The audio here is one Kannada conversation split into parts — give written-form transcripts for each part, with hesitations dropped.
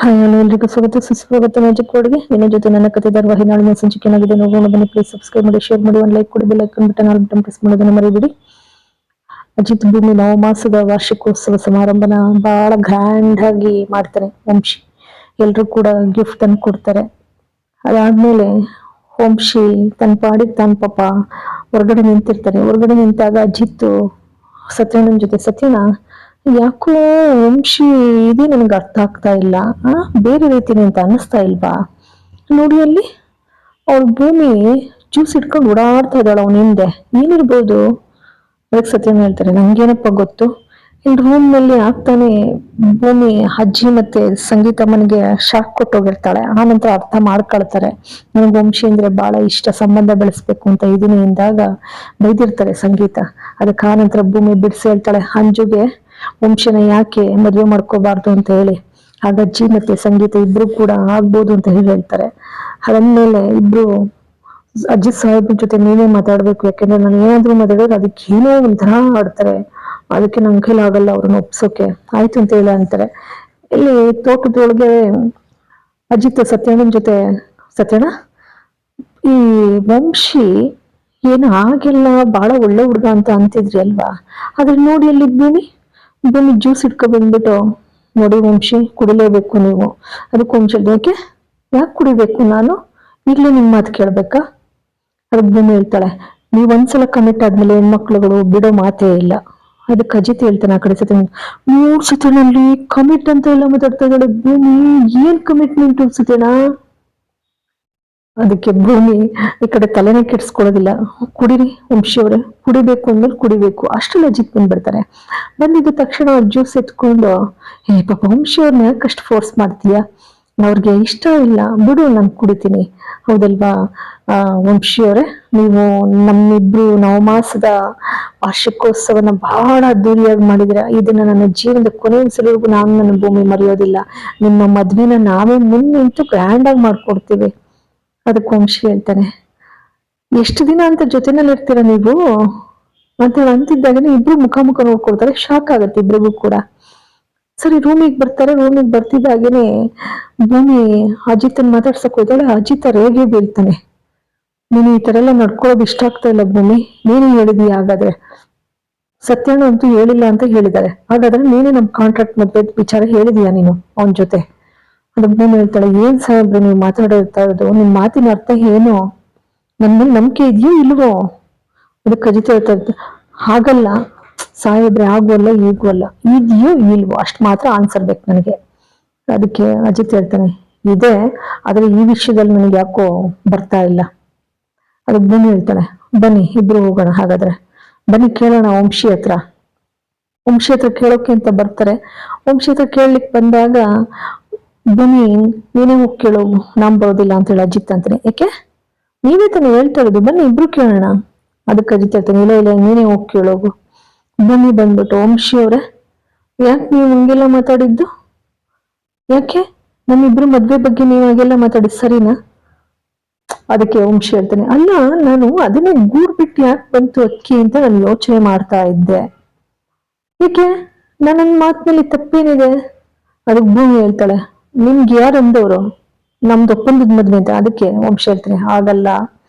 ಹಾಯ್ ಹಲೋ ಎಲ್ರಿಗೂ ಸ್ವಾಗತ ಸುಸ್ವಾಗತ ಮ್ಯಾಜಿಕ್ ವರ್ಡ್ಗೆ. ನಿನ್ನ ಜೊತೆ ನನ್ನ ಕತೆ ಧಾರಾವಾಹಿ ನಾಳಿನ ಸಂಚಿಕೆಯಾಗಿದೆ. ನೋಡೋಣ ಬನ್ನಿ. ಪ್ಲೀಸ್ ಸಬ್ಸ್ಕ್ರೈಬ್ ಮಾಡಿ, ಶೇರ್ ಮಾಡಿ, ಒಂದು ಲೈಕ್ ಕೊಡಿ, bell icon button all button press ಮಾಡೋದನ್ನ ಮರಿಬೇಡಿ. ಅಜಿತ್ ಭೂಮಿ ನವಮಾಸದ ವಾರ್ಷಿಕೋತ್ಸವ ಸಮಾರಂಭನ ಬಹಳ ಗ್ರ್ಯಾಂಡ್ ಆಗಿ ಮಾಡ್ತಾರೆ ವಂಶಿ. ಎಲ್ರು ಕೂಡ ಗಿಫ್ಟ್ ಅನ್ನು ಕೊಡ್ತಾರೆ. ಅದಾದ್ಮೇಲೆ ವಂಶಿ ತನ್ನ ಪಾಡಿಗೆ ತಾನು ಪಾಪ ಹೊರಗಡೆ ನಿಂತಿರ್ತಾರೆ. ಹೊರಗಡೆ ನಿಂತಾಗ ಅಜಿತ್ ಸತ್ಯಣ್ಣನ ಜೊತೆ, ಸತ್ಯಣ್ಣ ಯಾಕೋ ವಂಶಿ ಇದೇ ನನಗೆ ಅರ್ಥ ಆಗ್ತಾ ಇಲ್ಲ, ಬೇರೆ ರೀತಿನೇ ಅಂತ ಅನ್ನಿಸ್ತಾ ಇಲ್ವಾ? ನೋಡಿ ಅಲ್ಲಿ ಅವ್ಳ ಭೂಮಿ ಜ್ಯೂಸ್ ಇಟ್ಕೊಂಡು ಓಡಾಡ್ತಾ ಇದ್ದಾಳ ಅವನ ಹಿಂದೆ, ಏನಿರ್ಬೋದು? ಅದಕ್ಕೆ ಸತ್ಯನ ಹೇಳ್ತಾರೆ, ನಂಗೇನಪ್ಪ ಗೊತ್ತು. ಇಲ್ಲಿ ರೂಮ್ ನಲ್ಲಿ ಆಗ್ತಾನೆ ಭೂಮಿ ಅಜ್ಜಿ ಮತ್ತೆ ಸಂಗೀತಮ್ಮನಿಗೆ ಶಾಕ್ ಕೊಟ್ಟೋಗಿರ್ತಾಳೆ. ಆನಂತರ ಅರ್ಥ ಮಾಡ್ಕೊಳ್ತಾರೆ, ನನಗೆ ವಂಶಿ ಅಂದ್ರೆ ಬಹಳ ಇಷ್ಟ, ಸಂಬಂಧ ಬೆಳೆಸ್ಬೇಕು ಅಂತ ಇದೀನಿ ಎಂದಾಗ ಬೈದಿರ್ತಾರೆ ಸಂಗೀತ. ಅದಕ್ಕೆ ಆನಂತರ ಭೂಮಿ ಬಿಡಿಸಿ ಹೇಳ್ತಾಳೆ ಅಂಜುಗೆ ವಂಶನ ಯಾಕೆ ಮದುವೆ ಮಾಡ್ಕೋಬಾರ್ದು ಅಂತ ಹೇಳಿ. ಆಗ ಅಜ್ಜಿ ಮತ್ತೆ ಸಂಗೀತ ಇಬ್ರು ಕೂಡ ಆಗ್ಬೋದು ಅಂತ ಹೇಳ್ತಾರೆ. ಅದಾದ್ಮೇಲೆ ಇಬ್ರು ಅಜ್ಜಿ ಸಾಹೇಬ್ರ ಜೊತೆ ನೀವೇ ಮಾತಾಡ್ಬೇಕು, ಯಾಕೆಂದ್ರೆ ನಾನು ಏನಾದ್ರು ಮಾತಾಡಿದ್ರೆ ಅದಕ್ಕೆ ಏನೋ ಒಂಥರ ಆಡ್ತಾರೆ, ಅದಕ್ಕೆ ನನ್ ಕೈಲಿ ಆಗಲ್ಲ ಅವ್ರನ್ನ ಒಪ್ಸೋಕೆ, ಆಯ್ತು ಅಂತ ಹೇಳಿ ಅಂತಾರೆ. ಇಲ್ಲಿ ತೋಟದೊಳಗೆ ಅಜಿತ್ ಸತ್ಯಣ್ಣನ ಜೊತೆ, ಸತ್ಯಣ್ಣ ಈ ವಂಶಿ ಏನು ಹಾಗೆಲ್ಲ ಬಹಳ ಒಳ್ಳೆ ಹುಡುಗ ಅಂತ ಅಂತಿದ್ರಿ ಅಲ್ವಾ, ಆದ್ರೆ ನೋಡಿ ಅಲ್ಲಿ ಭೂಮಿ ಜ್ಯೂಸ್ ಇಟ್ಕೊ ಬಂದ್ಬಿಟ್ಟು, ನೋಡಿ ವಂಶಿ ಕುಡಿಲೇಬೇಕು ನೀವು. ಅದಕ್ಕೆ ವಂಶಿ ಯಾಕೆ ಕುಡಿಬೇಕು ನಾನು, ಈಗಲೇ ನಿಮ್ ಮಾತು ಕೇಳ್ಬೇಕಾ? ಅದಕ್ಕೆ ಭೂಮಿ ಹೇಳ್ತಾಳೆ, ನೀವ್ ಒಂದ್ಸಲ ಕಮಿಟ್ ಆದ್ಮೇಲೆ ಹೆಣ್ಮಕ್ಳುಗಳು ಬಿಡೋ ಮಾತೇ ಇಲ್ಲ. ಅದಕ್ಕೆ ಅಜಿತ್ ಹೇಳ್ತಾನೆ ಆ ಕಡೆ ಸತಿ, 3 ಸತಿನಲ್ಲಿ ಕಮಿಟ್ ಅಂತ ಎಲ್ಲ ಮಾತಾಡ್ತಾ ಇದ್ದಾಳೆ ಭೂಮಿ, ಏನ್ ಕಮಿಟ್ಮೆಂಟ್ ಸತಿನಾ? ಅದಕ್ಕೆ ಭೂಮಿ ಈ ಕಡೆ ತಲೆನೇ ಕೆಡ್ಸ್ಕೊಳ್ಳೋದಿಲ್ಲ, ಕುಡಿರಿ ವಂಶಿ ಅವ್ರೆ, ಕುಡಿಬೇಕು ಅಂದ್ಮೇಲೆ ಕುಡಿಬೇಕು. ಅಷ್ಟೆಲ್ಲ ಅಜಿತ್ ಬಂದ್ಬಿಡ್ತಾರೆ. ಬಂದಿದ್ದ ತಕ್ಷಣ ಜ್ಯೂಸ್ ಎತ್ಕೊಂಡು, ಪಾಪ ವಂಶಿ ಅವ್ರನ್ನ ಯಾಕಷ್ಟು ಫೋರ್ಸ್ ಮಾಡ್ತೀಯ, ಅವ್ರಿಗೆ ಇಷ್ಟ ಇಲ್ಲ ಬಿಡು, ನಾನು ಕುಡಿತೀನಿ, ಹೌದಲ್ವಾ? ವಂಶಿ ಅವರೇ, ನೀವು ನಮ್ಮಿಬ್ರು ನವಮಾಸದ ವಾರ್ಷಿಕೋತ್ಸವನ ಬಹಳ ಅದ್ದೂರಿಯಾಗಿ ಮಾಡಿದಿರ, ಇದನ್ನ ನನ್ನ ಜೀವನದ ಕೊನೆಯಸಲವರೆಗೂ ನಾನು ನನ್ನ ಭೂಮಿ ಮರೆಯೋದಿಲ್ಲ. ನಿಮ್ಮ ಮದ್ವೆನ ನಾವೇ ನಿಂತು ಗ್ರ್ಯಾಂಡ್ ಆಗಿ ಮಾಡ್ಕೊಡ್ತೀವಿ. ಅದಕ್ಕೆ ವಂಶಿ ಹೇಳ್ತಾನೆ, ಎಷ್ಟು ದಿನ ಅಂತ ಜೊತೆನಲ್ಲಿ ಇರ್ತೀರ ನೀವು ಅಂತ ಅಂತಿದ್ದಾಗನೇ ಇಬ್ರು ಮುಖ ನೋಡ್ಕೊಳ್ತಾರೆ. ಶಾಕ್ ಆಗತ್ತೆ ಇಬ್ರಿಗೂ ಕೂಡ. ಸರಿ ರೂಮಿಗೆ ಬರ್ತಾರೆ. ರೂಮಿಗೆ ಬರ್ತಿದ್ದಾಗೇನೆ ಭೂಮಿ ಅಜಿತನ್ ಮಾತಾಡ್ಸಕ್ ಹೋದಾಳೆ. ಅಜಿತ ರೇಗೆ ಬೀಳ್ತಾನೆ, ನೀನು ಈ ತರ ಎಲ್ಲ ನಡ್ಕೊಳ್ಳೋದು ಇಷ್ಟ ಆಗ್ತಾ ಇಲ್ಲ ಭೂಮಿ, ನೀನೇ ಹೇಳಿದೀಯ, ಹಾಗಾದ್ರೆ ಸತ್ಯಣ್ಣ ಅಂತೂ ಹೇಳಿಲ್ಲ ಅಂತ ಹೇಳಿದ್ದಾರೆ, ಹಾಗಾದ್ರೆ ನೀನೇ ನಮ್ ಕಾಂಟ್ರಾಕ್ಟ್ ಮದ್ವೆ ವಿಚಾರ ಹೇಳಿದೀಯ ನೀನು ಅವನ ಜೊತೆ? ಅದಕ್ಕೆ ಭೂಮಿ ಹೇಳ್ತಾಳೆ, ಏನ್ ಸಾಹೇಬ್ರು ನೀವು ಮಾತಾಡ್ತಾ ಇರೋದು, ನಿಮ್ ಮಾತಿನ ಅರ್ಥ ಏನು, ನನ್ ಮೇಲೆ ನಂಬಿಕೆ ಇದೆಯೋ ಇಲ್ವೋ? ಅದಕ್ಕೆ ಅಜಿತ್ ಹೇಳ್ತಾ ಇರ್ತಾರೆ, ಹಾಗಲ್ಲ ಸಾಹೇಬ್ರೆ, ಆಗುವಲ್ಲ ಈಗೂ ಅಲ್ಲ, ಇದೆಯೋ ಇಲ್ವೋ ಅಷ್ಟ್ ಮಾತ್ರ ಆನ್ಸರ್ ಬೇಕು ನನಗೆ. ಅದಕ್ಕೆ ಅಜಿತ್ ಹೇಳ್ತಾನೆ, ಇದೆ, ಆದ್ರೆ ಈ ವಿಷಯದಲ್ಲಿ ನನಗೆ ಯಾಕೋ ಬರ್ತಾ ಇಲ್ಲ. ಅದಕ್ಕೆ ಭೂಮಿ ಹೇಳ್ತಾಳೆ, ಬನ್ನಿ ಇಬ್ರು ಹೋಗೋಣ, ಹಾಗಾದ್ರೆ ಬನ್ನಿ ಕೇಳೋಣ ವಂಶಿ ಹತ್ರ. ವಂಶಿ ಹತ್ರ ಕೇಳೋಕೆ ಅಂತ ಬರ್ತಾರೆ. ವಂಶಿ ಹತ್ರ ಕೇಳಲಿಕ್ಕೆ ಬಂದಾಗ ಭೂಮಿ, ನೀನೇ ಹೋಗಿ ಕೇಳೋ, ನಾನ್ ಬರೋದಿಲ್ಲ ಅಂತ ಹೇಳಿ ಅಜಿತ್ ಅಂತಾನೆ. ಯಾಕೆ, ನೀವೇ ತಾನೇ ಹೇಳ್ತಾ ಇರೋದು, ಬನ್ನಿ ಇಬ್ರು ಕೇಳೋಣ. ಅದಕ್ಕೆ ಅಜಿತ್ ಹೇಳ್ತಾನೆ, ಇಲ್ಲ ನೀನೇ ಹೋಗಿ ಕೇಳೋಗು. ಭೂಮಿ ಬಂದ್ಬಿಟ್ಟು, ವಂಶಿ ಅವ್ರೆ ಯಾಕೆ ನೀವು ಹಂಗೆಲ್ಲ ಮಾತಾಡಿದ್ದು, ಯಾಕೆ ನಮ್ಮಿಬ್ರು ಮದ್ವೆ ಬಗ್ಗೆ ನೀವು ಹಾಗೆಲ್ಲ ಮಾತಾಡಿದ್ ಸರಿನಾ? ಅದಕ್ಕೆ ವಂಶಿ ಹೇಳ್ತಾನೆ, ಅಲ್ಲ ನಾನು ಅದನ್ನೇ ಗೂಡ್ ಬಿಟ್ಟು ಯಾಕೆ ಬಂತು ಅಕ್ಕಿ ಅಂತ ನಾನು ಯೋಚನೆ ಮಾಡ್ತಾ ಇದ್ದೆ, ಯಾಕೆ ನನ್ನ ಮಾತಿನಲ್ಲಿ ತಪ್ಪೇನಿದೆ? ಅದಕ್ಕೆ ಭೂಮಿ ಹೇಳ್ತಾಳೆ, ನಿಮ್ಗೆ ಯಾರು ಅಂದವ್ರು ನಮ್ದು ಒಪ್ಪಂದದ ಮದ್ವೆ ಅಂತ? ಅದಕ್ಕೆ ವಂಶಿ ಹೇಳ್ತಾನೆ, ಹಾಗಲ್ಲ,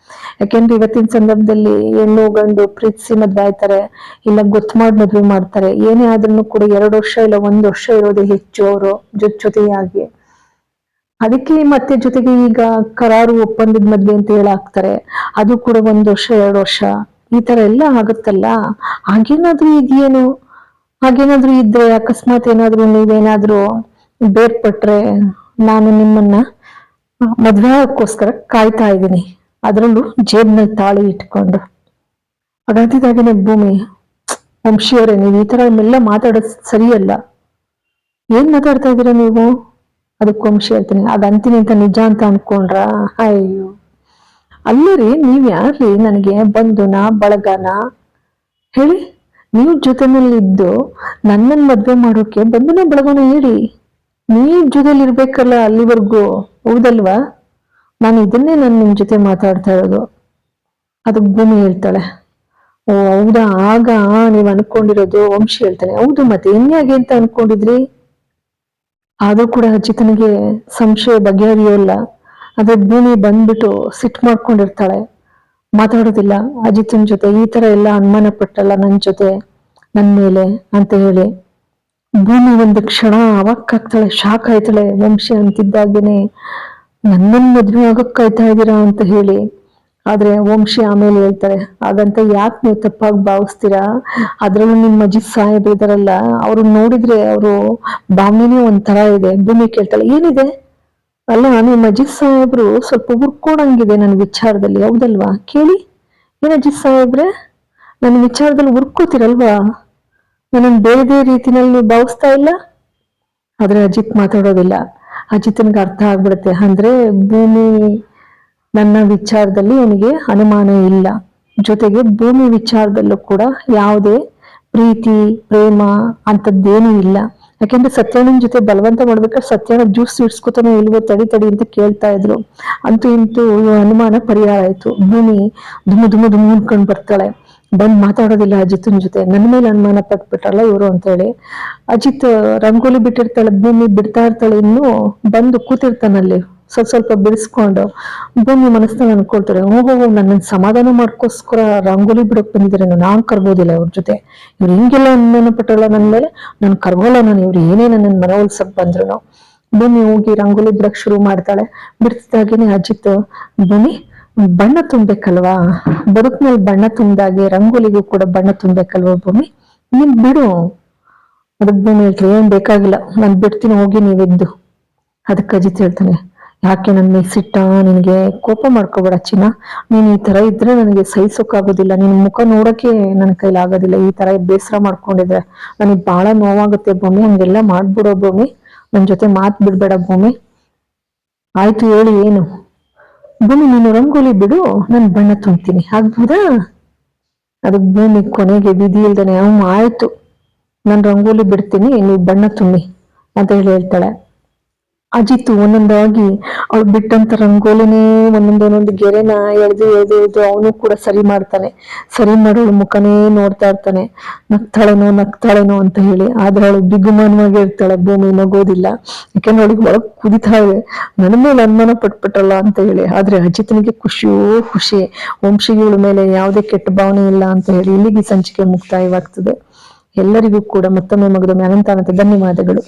ಯಾಕೆಂದ್ರೆ ಇವತ್ತಿನ ಸಂದರ್ಭದಲ್ಲಿ ಹೆಣ್ಣು ಗಂಡು ಪ್ರೀತಿಸಿ ಮದ್ವೆ ಆಯ್ತಾರೆ, ಇಲ್ಲ ಗೊತ್ತು ಮಾಡಿ ಮದ್ವೆ ಮಾಡ್ತಾರೆ. ಏನೇ ಆದ್ರೂ ಕೂಡ 2 ವರ್ಷ ಇಲ್ಲ 1 ವರ್ಷ ಇರೋದೇ ಹೆಚ್ಚು ಅವರು ಜೊತೆಯಾಗಿ. ಅದಕ್ಕೆ ಮತ್ತೆ ಜೊತೆಗೆ ಈಗ ಕರಾರು ಒಪ್ಪಂದದ ಮದ್ವೆ ಅಂತ ಹೇಳಾಕ್ತಾರೆ, ಅದು ಕೂಡ 1 ವರ್ಷ 2 ವರ್ಷ ಈ ತರ ಎಲ್ಲ ಆಗುತ್ತಲ್ಲ. ಹಾಗೇನಾದ್ರೂ ಇದೆಯೇನು? ಹಾಗೇನಾದ್ರೂ ಇದ್ರೆ ಅಕಸ್ಮಾತ್ ಏನಾದ್ರು ನೀವೇನಾದ್ರೂ ಬೇರ್ಪಟ್ರೆ ನಾನು ನಿಮ್ಮನ್ನ ಮದ್ವೆ ಆಗಕ್ಕೋಸ್ಕರ ಕಾಯ್ತಾ ಇದ್ದೀನಿ, ಅದ್ರಲ್ಲೂ ಜೇಬ್ನಲ್ಲಿ ತಾಳಿ ಇಟ್ಕೊಂಡು. ಅದಾದಿದ್ದಾಗೇನೆ ಭೂಮಿ, ವಂಶಿಯವರೇ ನೀವು ಈ ತರ ಎಲ್ಲ ಮಾತಾಡೋದು ಸರಿಯಲ್ಲ, ಏನ್ ಮಾತಾಡ್ತಾ ಇದ್ದೀರಾ ನೀವು? ಅದಕ್ಕೆ ವಂಶಿ ಹೇಳ್ತೀನಿ, ಅದಂತೀನಿ ಅಂತ ನಿಜ ಅಂತ ಅನ್ಕೊಂಡ್ರ? ಅಯ್ಯೋ ಅಲ್ಲರಿ, ನೀವ್ ಯಾರ್ರಿ ನನಗೆ ಬಂಧುನ ಬಳಗನ ಹೇಳಿ? ನೀವು ಜೊತೆನಲ್ಲಿದ್ದು ನನ್ನನ್ ಮದ್ವೆ ಮಾಡೋಕೆ ಬಂಧುನ ಬಳಗನ ಹೇಳಿ, ನೀವ್ ಜೊತೆಲಿ ಇರ್ಬೇಕಲ್ಲ ಅಲ್ಲಿವರೆಗೂ, ಹೌದಲ್ವಾ? ನಾನು ಇದನ್ನೇ ನಾನು ನಿಮ್ ಜೊತೆ ಮಾತಾಡ್ತಾ ಇರೋದು. ಅದಕ್ಕೆ ಭೂಮಿ ಹೇಳ್ತಾಳೆ, ಓ ಹೌದಾ, ಆಗ ನೀವ್ ಅನ್ಕೊಂಡಿರೋದು? ವಂಶಿ ಹೇಳ್ತಾನೆ, ಹೌದು, ಮತ್ತೆ ಇನ್ಯಾಗೆ ಅಂತ ಅನ್ಕೊಂಡಿದ್ರಿ? ಆದ್ರೂ ಕೂಡ ಅಜಿತನಿಗೆ ಸಂಶಯ ಬಗೆಹರಿಯೋಲ್ಲ. ಅದೇ ಭೂಮಿ ಬಂದ್ಬಿಟ್ಟು ಸಿಟ್ಟು ಮಾಡ್ಕೊಂಡಿರ್ತಾಳೆ, ಮಾತಾಡೋದಿಲ್ಲ ಅಜಿತನ್ ಜೊತೆ. ಈ ತರ ಎಲ್ಲ ಅನುಮಾನ ಪಟ್ಟಲ್ಲ ನನ್ ಮೇಲೆ ಅಂತ ಹೇಳಿ. ಭೂಮಿ ಒಂದು ಕ್ಷಣ ಅವಾಕ್ಕಾಗ್ತಾಳೆ, ಶಾಕ್ ಆಯ್ತಾಳೆ. ವಂಶಿ ಅಂತಿದ್ದಾಗೇನೆ ನನ್ನನ್ ಮದ್ವೆ ಆಗಕ್ ಕಾಯ್ತಾ ಇದ್ದೀರಾ ಅಂತ ಹೇಳಿ. ಆದ್ರೆ ವಂಶಿ ಆಮೇಲೆ ಹೇಳ್ತಾರೆ, ಹಾಗಂತ ಯಾಕೆ ನೀವು ತಪ್ಪಾಗಿ ಭಾವಿಸ್ತೀರಾ? ಅದ್ರಲ್ಲೂ ನಿಮ್ಮ ಅಜಿತ್ ಸಾಹೇಬ್ ಇದಾರಲ್ಲ, ಅವ್ರು ನೋಡಿದ್ರೆ ಅವರು ಭಾವನೆನೇ ಒಂಥರ ಇದೆ. ಭೂಮಿ ಕೇಳ್ತಾಳೆ, ಏನಿದೆ? ಅಲ್ಲ, ನಿಮ್ಮ ಅಜಿತ್ ಸಾಹೇಬ್ರು ಸ್ವಲ್ಪ ಹುರ್ಕೊಡಂಗಿದೆ ನನ್ನ ವಿಚಾರದಲ್ಲಿ, ಹೌದಲ್ವಾ? ಕೇಳಿ, ಏನ್ ಅಜಿತ್ ಸಾಹೇಬ್ರೆ, ನನ್ನ ವಿಚಾರದಲ್ಲಿ ಹುರ್ಕೋತಿರಲ್ವಾ? ನನ್ನನ್ನು ಬೇರೆ ರೀತಿನಲ್ಲಿ ಭಾವಿಸ್ತಾ ಇಲ್ಲ? ಆದ್ರೆ ಅಜಿತ್ ಮಾತಾಡೋದಿಲ್ಲ. ಅಜಿತ್ನ್ಗೆ ಅರ್ಥ ಆಗ್ಬಿಡುತ್ತೆ, ಅಂದ್ರೆ ಭೂಮಿ ನನ್ನ ವಿಚಾರದಲ್ಲಿ ಅವನಿಗೆ ಅನುಮಾನ ಇಲ್ಲ. ಜೊತೆಗೆ ಭೂಮಿ ವಿಚಾರದಲ್ಲೂ ಕೂಡ ಯಾವುದೇ ಪ್ರೀತಿ ಪ್ರೇಮ ಅಂತದ್ದೇನೂ ಇಲ್ಲ. ಯಾಕೆಂದ್ರೆ ಸತ್ಯಣ್ಣನ ಜೊತೆ ಬಲವಂತ ಮಾಡ್ಬೇಕಾದ್ರೆ ಸತ್ಯಣ್ಣ ಜ್ಯೂಸ್ ಇಡ್ಸ್ಕೊತಾನೋ ಇಲ್ವೋ ತಡಿ ಅಂತ ಕೇಳ್ತಾ ಇದ್ರು. ಅಂತೂ ಇಂತೂ ಅನುಮಾನ ಪರಿಹಾರ ಆಯ್ತು. ಭೂಮಿ ದುಮ್ಮು ಅನ್ಕೊಂಡ್ ಬರ್ತಾಳೆ. ಬಂದ್ ಮಾತಾಡೋದಿಲ್ಲ ಅಜಿತನ್ ಜೊತೆ. ನನ್ನ ಮೇಲೆ ಅನುಮಾನ ಪಟ್ಬಿಟ್ರಲ್ಲ ಇವರು ಅಂತ ಹೇಳಿ. ಅಜಿತ್ ರಂಗೋಲಿ ಬಿಟ್ಟಿರ್ತಾಳೆ, ಭೂಮಿ ಬಿಡ್ತಾ ಇರ್ತಾಳೆ, ಇನ್ನು ಬಂದು ಕೂತಿರ್ತಾನಲ್ಲಿ ಸ್ವಲ್ಪ ಬಿಡಿಸ್ಕೊಂಡು. ಭೂಮಿ ಮನಸ್ಸಿನಲ್ಲಿ ಅನ್ಕೊಳ್ತಾರೆ, ಓಹೋ ನನ್ನ ಸಮಾಧಾನ ಮಾಡ್ಕೋಸ್ಕರ ರಂಗೋಲಿ ಬಿಡಕ್ ಬಂದಿದ್ದಾರೆ, ನಾನ್ ಕರ್ಬೋದಿಲ್ಲ ಇವ್ರ ಜೊತೆ. ಇವ್ರು ಹಿಂಗೆಲ್ಲ ಅನುಮಾನ ಪಟ್ಟಲ್ಲ ನನ್ ಮೇಲೆ, ನಾನು ಕರ್ಗೋಲ್ಲ, ನಾನು ಇವ್ರು ಏನೇ ನನ್ನ ಮನವೊಲ್ಸಕ್ ಬಂದ್ರು. ಭೂಮಿ ಹೋಗಿ ರಂಗೋಲಿ ಬಿಡಕ್ ಶುರು ಮಾಡ್ತಾಳೆ. ಬಿಡಿಸಿದಾಗೇನೆ ಅಜಿತ್, ಭೂಮಿ ಬಣ್ಣ ತುಂಬೇಕಲ್ವಾ, ಬದುಕ್ನಲ್ಲಿ ಬಣ್ಣ ತುಂಬಿದಾಗೆ ರಂಗೋಲಿಗೂ ಕೂಡ ಬಣ್ಣ ತುಂಬೇಕಲ್ವಾ ಭೂಮಿ, ನೀನ್ ಬಿಡು. ಅದಕ್ ಭೂಮಿ ಹೇಳ್ತಾರೆ, ಏನ್ ಬೇಕಾಗಿಲ್ಲ, ನಾನ್ ಬಿಡ್ತೀನಿ, ಹೋಗಿ ನೀವಿದ್ದು. ಅದಕ್ಕೆ ಅಜಿತ್ ಹೇಳ್ತಾನೆ, ಯಾಕೆ ನನ್ನ ಸಿಟ್ಟ? ನಿನಗೆ ಕೋಪ ಮಾಡ್ಕೋಬೇಡ ಚಿನ್ನ, ನೀನ್ ಈ ತರ ಇದ್ರೆ ನನಗೆ ಸಹಿಸೋಕ್ಕಾಗೋದಿಲ್ಲ. ನಿನ್ ಮುಖ ನೋಡಕ್ಕೆ ನನ್ನ ಕೈಲಾಗೋದಿಲ್ಲ. ಈ ತರ ಬೇಸರ ಮಾಡ್ಕೊಂಡಿದ್ರೆ ನನಗೆ ಬಹಳ ನೋವಾಗುತ್ತೆ ಭೂಮಿ. ಹಂಗೆಲ್ಲ ಮಾಡ್ಬಿಡೋ ಭೂಮಿ, ನನ್ ಜೊತೆ ಮಾತ್ ಬಿಡ್ಬೇಡ ಭೂಮಿ. ಆಯ್ತು ಹೇಳಿ ಏನು? ಭೂಮಿ ನೀನು ರಂಗೋಲಿ ಬಿಡು, ನಾನು ಬಣ್ಣ ತುಂಬ್ತೀನಿ, ಆಗ್ಬೋದಾ? ಅದಕ್ಕೆ ಭೂಮಿ ಕೊನೆಗೆ ವಿಧಿ ಇಲ್ದೇನೆ, ಆಯ್ತು ನಾನು ರಂಗೋಲಿ ಬಿಡ್ತೀನಿ, ನೀವು ಬಣ್ಣ ತುಂಬಿ ಅಂತ ಹೇಳ್ತಾಳೆ. ಅಜಿತ್ ಒಂದೊಂದಾಗಿ ಅವ್ಳು ಬಿಟ್ಟಂತ ರಂಗೋಲಿನೇ ಒಂದೊಂದು ಗೆರೆನ ಎಳ್ದು ಅವನು ಕೂಡ ಸರಿ ಮಾಡ್ತಾನೆ. ಸರಿ ಮಾಡೋಳು ಮುಖನೇ ನೋಡ್ತಾ ಇರ್ತಾನೆ, ನಗ್ತಾಳೇನೋ ಅಂತ ಹೇಳಿ. ಆದ್ರೆ ಅವಳು ಬಿಗುಮಾನವಾಗಿ ಇರ್ತಾಳೆ. ಭೂಮಿ ನಗೋದಿಲ್ಲ, ಯಾಕೆಂದ್ರೆ ಅವಳಿಗೆ ಒಳಗ್ ಕುದಿತಾ ಇದೆ, ನನ್ನ ಮೇಲೆ ಅನುಮಾನ ಪಟ್ಬಿಟ್ರಲ್ಲ ಅಂತ ಹೇಳಿ. ಆದ್ರೆ ಅಜಿತ್ನಿಗೆ ಖುಷಿಯೋ ಖುಷಿ, ವಂಶಿಗಳ ಮೇಲೆ ಯಾವುದೇ ಕೆಟ್ಟ ಭಾವನೆ ಇಲ್ಲ ಅಂತ ಹೇಳಿ. ಇಲ್ಲಿಗೆ ಸಂಚಿಕೆ ಮುಕ್ತಾಯವಾಗ್ತದೆ. ಎಲ್ಲರಿಗೂ ಕೂಡ ಮತ್ತೊಮ್ಮೆ ಅನಂತ ಧನ್ಯವಾದಗಳು.